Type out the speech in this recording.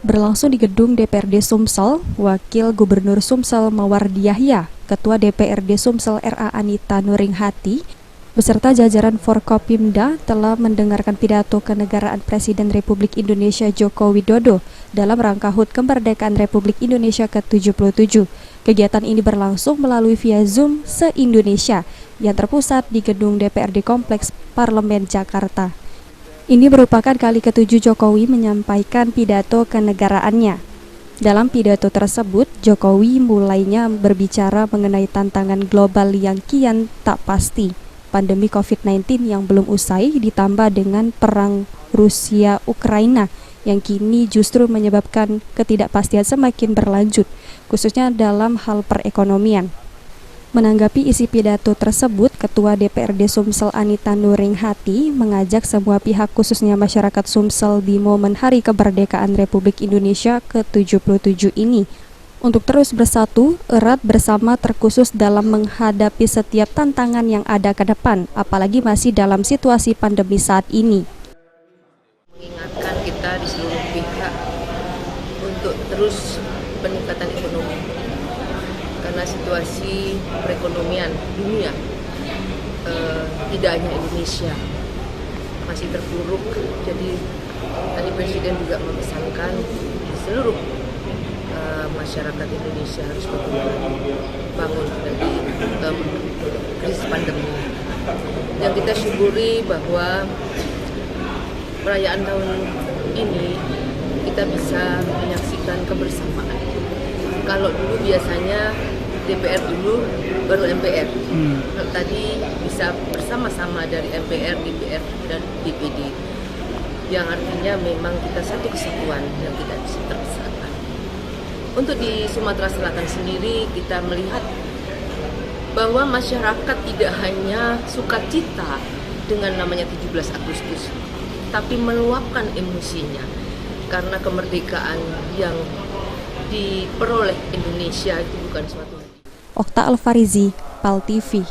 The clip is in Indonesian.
Berlangsung di gedung DPRD Sumsel, Wakil Gubernur Sumsel Mawardi Yahya, Ketua DPRD Sumsel RA Anita Nuringhati, beserta jajaran Forkopimda telah mendengarkan pidato kenegaraan Presiden Republik Indonesia Joko Widodo dalam rangka HUT Kemerdekaan Republik Indonesia ke-77. Kegiatan ini berlangsung melalui via Zoom se-Indonesia yang terpusat di gedung DPRD Kompleks Parlemen Jakarta. Ini merupakan kali ke-7 Jokowi menyampaikan pidato kenegaraannya. Dalam pidato tersebut, Jokowi mulainya berbicara mengenai tantangan global yang kian tak pasti. Pandemi COVID-19 yang belum usai ditambah dengan perang Rusia-Ukraina yang kini justru menyebabkan ketidakpastian semakin berlanjut, khususnya dalam hal perekonomian. Menanggapi isi pidato tersebut, Ketua DPRD Sumsel Anita Nuringhati mengajak semua pihak khususnya masyarakat Sumsel di momen Hari Kemerdekaan Republik Indonesia ke-77 ini untuk terus bersatu erat bersama terkhusus dalam menghadapi setiap tantangan yang ada ke depan, apalagi masih dalam situasi pandemi saat ini. Mengingatkan kita di seluruh pihak untuk terus peningkatan ekonomi. Karena situasi perekonomian dunia tidak hanya Indonesia masih terpuruk, jadi tadi Presiden juga memesankan seluruh masyarakat Indonesia harus bangun dari krisis pandemi. Yang kita syukuri bahwa perayaan tahun ini kita bisa menyaksikan kebersamaan. Kalau dulu biasanya DPR dulu baru MPR. Tadi bisa bersama-sama dari MPR, DPR, dan DPD. Yang artinya memang kita satu kesatuan yang tidak bisa terpisahkan. Untuk di Sumatera Selatan sendiri kita melihat bahwa masyarakat tidak hanya sukacita dengan namanya 17 Agustus, tapi meluapkan emosinya karena kemerdekaan yang diperoleh Indonesia itu bukan suatu. Okta Alfarizi, PAL TV.